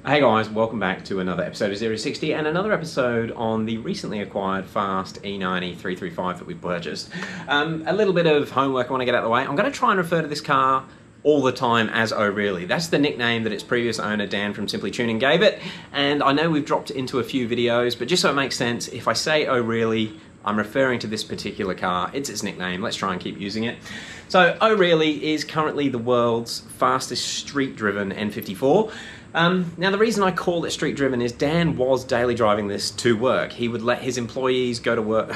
Hey guys, welcome back to another episode of 060 and another episode on the recently acquired fast E90 that we've purchased. A little bit of homework I want to get out of the way. I'm going to try and refer to this car all the time as Oh Really. That's the nickname that its previous owner Dan from Simply Tuning gave it, and I know we've dropped it into a few videos, but just so it makes sense, if I say Oh Really, I'm referring to this particular car. It's its nickname. Let's try and keep using it. So Oh Really is currently the world's fastest street-driven N54. Now the reason I call it street driven is Dan was daily driving this to work. He would let his employees go to work.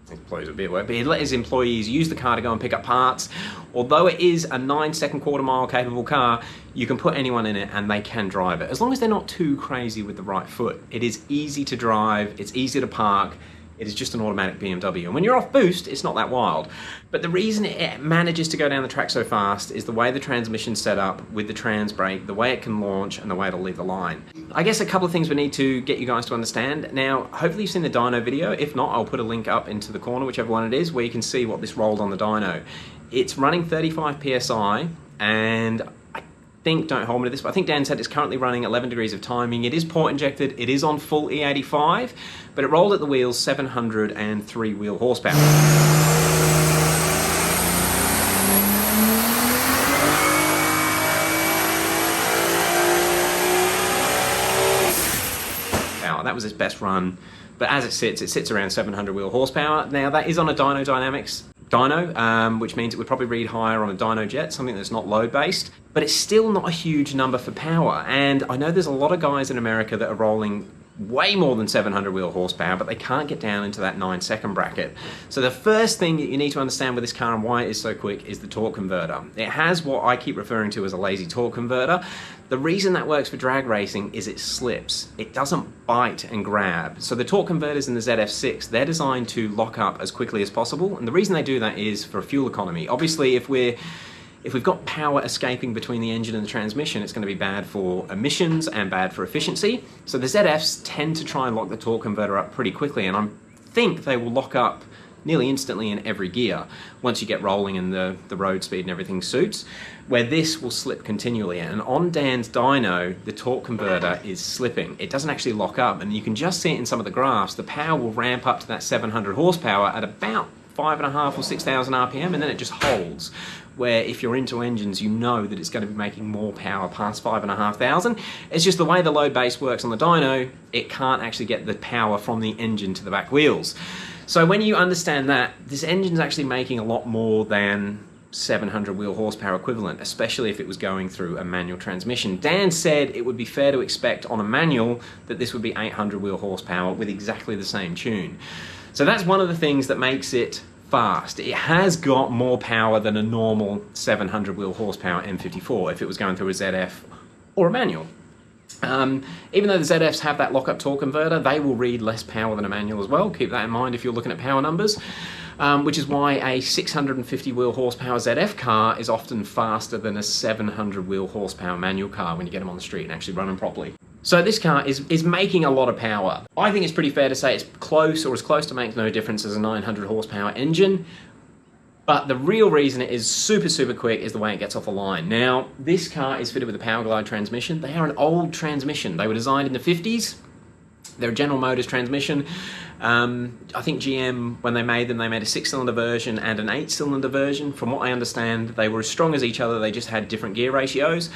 Employees would be at work, but he'd let his employees use the car to go and pick up parts. Although it is a 9-second quarter-mile capable car, you can put anyone in it and they can drive it, as long as they're not too crazy with the right foot. It is easy to drive, it's easy to park. It is just an automatic BMW. And when you're off boost, it's not that wild. But the reason it manages to go down the track so fast is the way the transmission's set up with the trans brake, the way it can launch, and the way it'll leave the line. I guess a couple of things we need to get you guys to understand. Now, hopefully you've seen the dyno video. If not, I'll put a link up into the corner, whichever one it is, where you can see what this rolled on the dyno. It's running 35 PSI, and don't hold me to this, but I think Dan said it's currently running 11 degrees of timing. It is port injected, it is on full E85, but it rolled at the wheels 703 wheel horsepower. That was its best run, but as it sits around 700 wheel horsepower. Now that is on a Dyno Dynamics dyno, which means it would probably read higher on a dyno jet, something that's not load based, but it's still not a huge number for power. And I know there's a lot of guys in America that are rolling way more than 700 wheel horsepower, but they can't get down into that 9-second bracket. So the first thing that you need to understand with this car and why it is so quick is the torque converter. It has what I keep referring to as a lazy torque converter. The reason that works for drag racing is it slips. It doesn't bite and grab. So the torque converters in the ZF6, they're designed to lock up as quickly as possible. And the reason they do that is for fuel economy. Obviously, if we've got power escaping between the engine and the transmission, it's going to be bad for emissions and bad for efficiency. So the ZFs tend to try and lock the torque converter up pretty quickly, and I think they will lock up nearly instantly in every gear once you get rolling and the road speed and everything suits, where this will slip continually. And on Dan's dyno, the torque converter is slipping. It doesn't actually lock up, and you can just see it in some of the graphs. The power will ramp up to that 700 horsepower at about 5,500 or 6,000 RPM, and then it just holds. Where if you're into engines, you know that it's going to be making more power past 5,500. It's just the way the load base works on the dyno, it can't actually get the power from the engine to the back wheels. So when you understand that, this engine's actually making a lot more than 700 wheel horsepower equivalent, especially if it was going through a manual transmission. Dan said it would be fair to expect on a manual that this would be 800 wheel horsepower with exactly the same tune. So that's one of the things that makes it fast. It has got more power than a normal 700 wheel horsepower N54 if it was going through a ZF or a manual. Even though the ZFs have that lock-up torque converter, they will read less power than a manual as well. Keep that in mind if you're looking at power numbers, which is why a 650 wheel horsepower ZF car is often faster than a 700 wheel horsepower manual car when you get them on the street and actually run them properly. So this car is making a lot of power. I think it's pretty fair to say it's close, or as close to makes no difference as a 900 horsepower engine. But the real reason it is super, super quick is the way it gets off the line. Now, this car is fitted with a Powerglide transmission. They are an old transmission. They were designed in the 50s. They're a General Motors transmission. I think GM, when they made them, they made a 6-cylinder version and an 8-cylinder version. From what I understand, they were as strong as each other. They just had different gear ratios.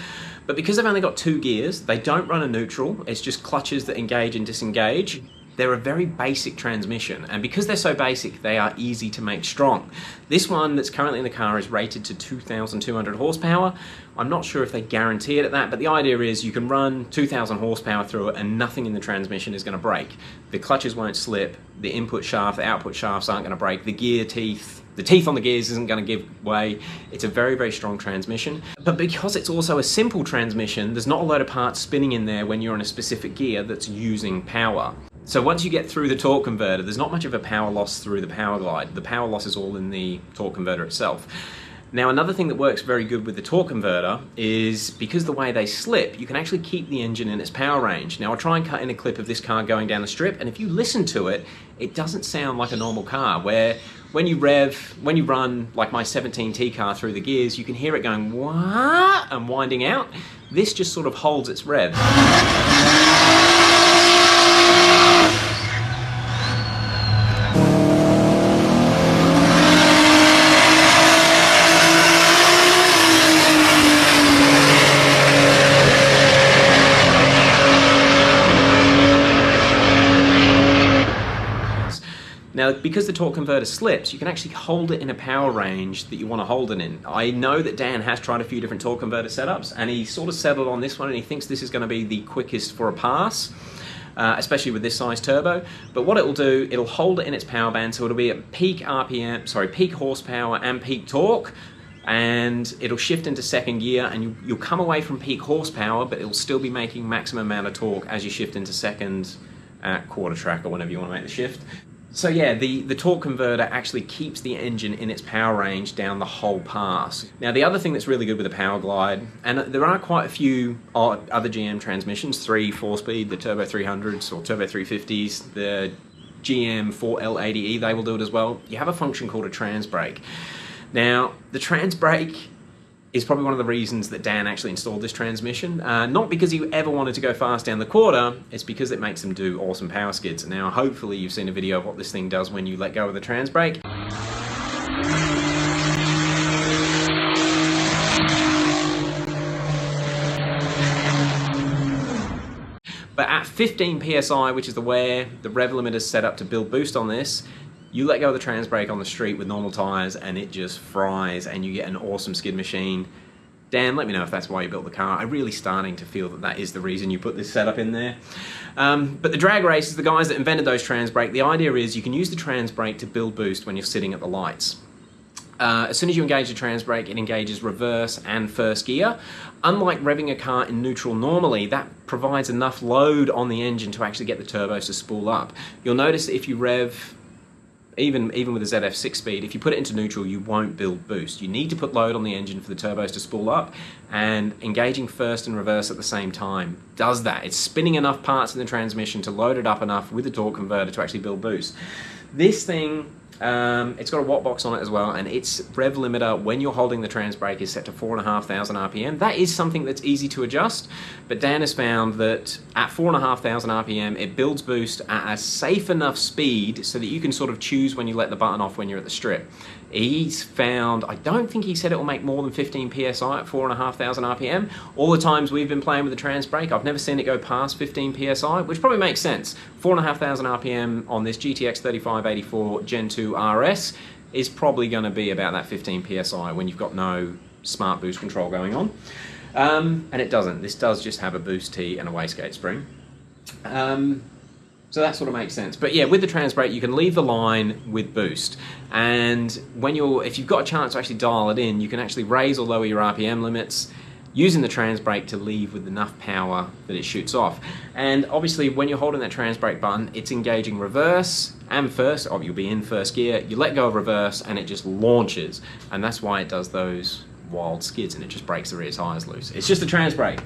But because they've only got 2 gears, they don't run a neutral. It's just clutches that engage and disengage. They're a very basic transmission, and because they're so basic, they are easy to make strong. This one that's currently in the car is rated to 2,200 horsepower. I'm not sure if they guarantee it at that, but the idea is you can run 2,000 horsepower through it and nothing in the transmission is going to break. The clutches won't slip, the input shaft, the output shafts aren't going to break, the teeth on the gears isn't going to give way. It's a very, very strong transmission. But because it's also a simple transmission, there's not a load of parts spinning in there when you're in a specific gear that's using power. So once you get through the torque converter, there's not much of a power loss through the Powerglide. The power loss is all in the torque converter itself. Now, another thing that works very good with the torque converter is because the way they slip, you can actually keep the engine in its power range. Now, I'll try and cut in a clip of this car going down the strip, and if you listen to it, it doesn't sound like a normal car, where when you run like my 17T car through the gears, you can hear it going wah and winding out. This just sort of holds its rev. Now, because the torque converter slips, you can actually hold it in a power range that you want to hold it in. I know that Dan has tried a few different torque converter setups, and he sort of settled on this one, and he thinks this is going to be the quickest for a pass, especially with this size turbo. But what it will do, it'll hold it in its power band, so it'll be at peak peak horsepower and peak torque, and it'll shift into second gear, and you'll come away from peak horsepower, but it'll still be making maximum amount of torque as you shift into second at quarter track or whenever you want to make the shift. So yeah, the torque converter actually keeps the engine in its power range down the whole pass. Now, the other thing that's really good with the Power Glide, and there are quite a few other GM transmissions, 4-speed, the Turbo 300s or Turbo 350s, the GM 4L80E, they will do it as well. You have a function called a trans brake. Now, the trans brake is probably one of the reasons that Dan actually installed this transmission. Not because he ever wanted to go fast down the quarter, it's because it makes them do awesome power skids. Now, hopefully you've seen a video of what this thing does when you let go of the trans brake. But at 15 PSI, which is the rev limiter is set up to build boost on this, you let go of the trans brake on the street with normal tyres and it just fries and you get an awesome skid machine. Dan, let me know if that's why you built the car. I'm really starting to feel that that is the reason you put this setup in there. But the drag races, the guys that invented those trans brake, the idea is you can use the trans brake to build boost when you're sitting at the lights. As soon as you engage the trans brake, it engages reverse and first gear. Unlike revving a car in neutral normally, that provides enough load on the engine to actually get the turbos to spool up. You'll notice that if you rev, even with a ZF 6-speed, if you put it into neutral, you won't build boost. You need to put load on the engine for the turbos to spool up, and engaging first and reverse at the same time does that. It's spinning enough parts in the transmission to load it up enough with the torque converter to actually build boost. This thing, it's got a watt box on it as well, and its rev limiter when you're holding the trans brake is set to 4,500 RPM. That is something that's easy to adjust, but Dan has found that at 4,500 RPM it builds boost at a safe enough speed so that you can sort of choose when you let the button off when you're at the strip. He's found, I don't think he said it will make more than 15 PSI at 4,500 RPM. All the times we've been playing with the trans brake, I've never seen it go past 15 PSI, which probably makes sense. 4,500 RPM on this GTX 3584 Gen 2 RS is probably going to be about that 15 PSI when you've got no smart boost control going on. And it doesn't. This does just have a boost T and a wastegate spring. So that sort of makes sense. But yeah, with the trans brake, you can leave the line with boost. And if you've got a chance to actually dial it in, you can actually raise or lower your RPM limits using the trans brake to leave with enough power that it shoots off. And obviously, when you're holding that trans brake button, it's engaging reverse and first. Oh, you'll be in first gear. You let go of reverse, and it just launches. And that's why it does those wild skids, and it just breaks the rear tires loose. It's just a trans brake.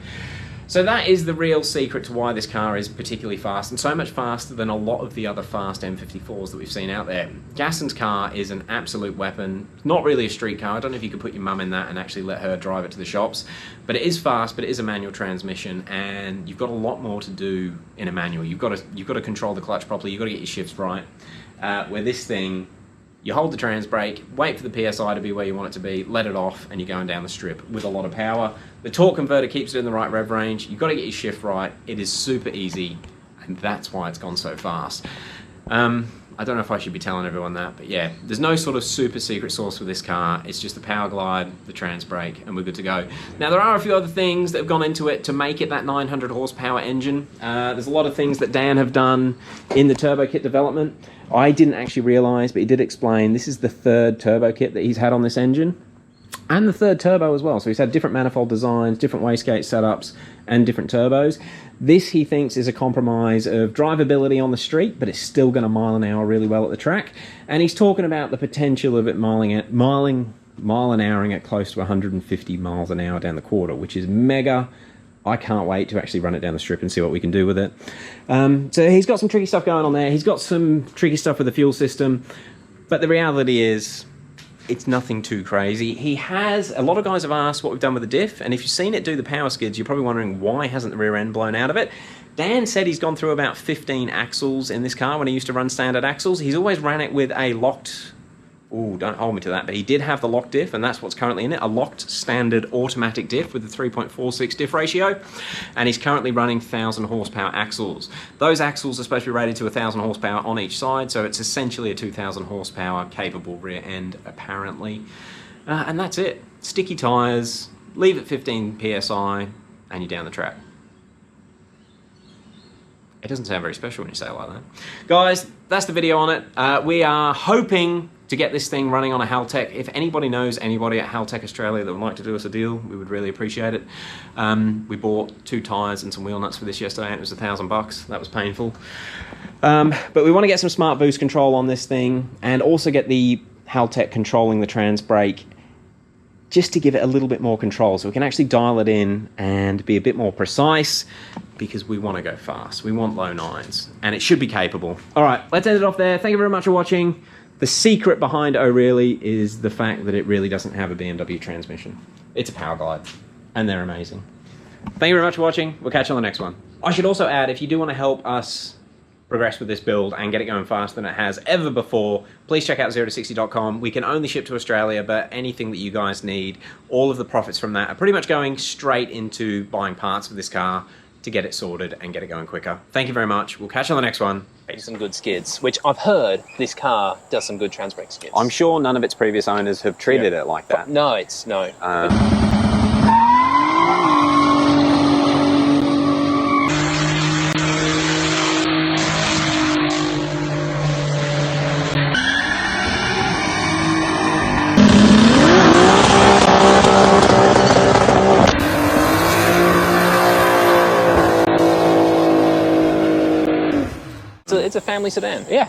So that is the real secret to why this car is particularly fast, and so much faster than a lot of the other fast N54s that we've seen out there. Gaston's car is an absolute weapon. Not really a street car. I don't know if you could put your mum in that and actually let her drive it to the shops, but it is fast, but it is a manual transmission, and you've got a lot more to do in a manual. You've got to control the clutch properly. You've got to get your shifts right. Where this thing, you hold the trans brake, wait for the PSI to be where you want it to be, let it off, and you're going down the strip with a lot of power. The torque converter keeps it in the right rev range. You've got to get your shift right. It is super easy, and that's why it's gone so fast. I don't know if I should be telling everyone that, but yeah, there's no sort of super secret sauce for this car. It's just the Power Glide, the trans brake, and we're good to go. Now, there are a few other things that have gone into it to make it that 900 horsepower engine. There's a lot of things that Dan have done in the turbo kit development. I didn't actually realize, but he did explain, this is the third turbo kit that he's had on this engine, and the third turbo as well. So he's had different manifold designs, different wastegate setups, and different turbos. This, he thinks, is a compromise of drivability on the street, but it's still going to mile an hour really well at the track. And he's talking about the potential of it miling mile an houring at close to 150 miles an hour down the quarter, which is mega. I can't wait to actually run it down the strip and see what we can do with it. So he's got some tricky stuff going on there. He's got some tricky stuff with the fuel system, but the reality is it's nothing too crazy. He has, a lot of guys have asked what we've done with the diff, and if you've seen it do the power skids, you're probably wondering why hasn't the rear end blown out of it. Dan said he's gone through about 15 axles in this car when he used to run standard axles. He's always ran it with a locked, ooh, don't hold me to that, but he did have the locked diff, and that's what's currently in it, a locked standard automatic diff with a 3.46 diff ratio, and he's currently running 1,000 horsepower axles. Those axles are supposed to be rated to 1,000 horsepower on each side, so it's essentially a 2,000 horsepower capable rear end, apparently. And that's it. Sticky tyres, leave it 15 PSI, and you're down the track. It doesn't sound very special when you say it like that. Guys, that's the video on it. We are hoping to get this thing running on a Haltech. If anybody knows anybody at Haltech Australia that would like to do us a deal, we would really appreciate it. We bought 2 tyres and some wheel nuts for this yesterday, and it was $1,000. That was painful. But we want to get some smart boost control on this thing, and also get the Haltech controlling the trans brake, just to give it a little bit more control, so we can actually dial it in and be a bit more precise, because we want to go fast. We want low 9s, and it should be capable. All right, let's end it off there. Thank you very much for watching. The secret behind O'Reilly is the fact that it really doesn't have a BMW transmission. It's a power glide, and they're amazing. Thank you very much for watching. We'll catch you on the next one. I should also add, if you do want to help us progress with this build and get it going faster than it has ever before, please check out 0to60.com. We can only ship to Australia, but anything that you guys need, all of the profits from that are pretty much going straight into buying parts for this car to get it sorted and get it going quicker. Thank you very much. We'll catch you on the next one. Some good skids, which I've heard this car does some good trans brake skids. I'm sure none of its previous owners have treated it like that. No, it's no. It's a family sedan. Yeah.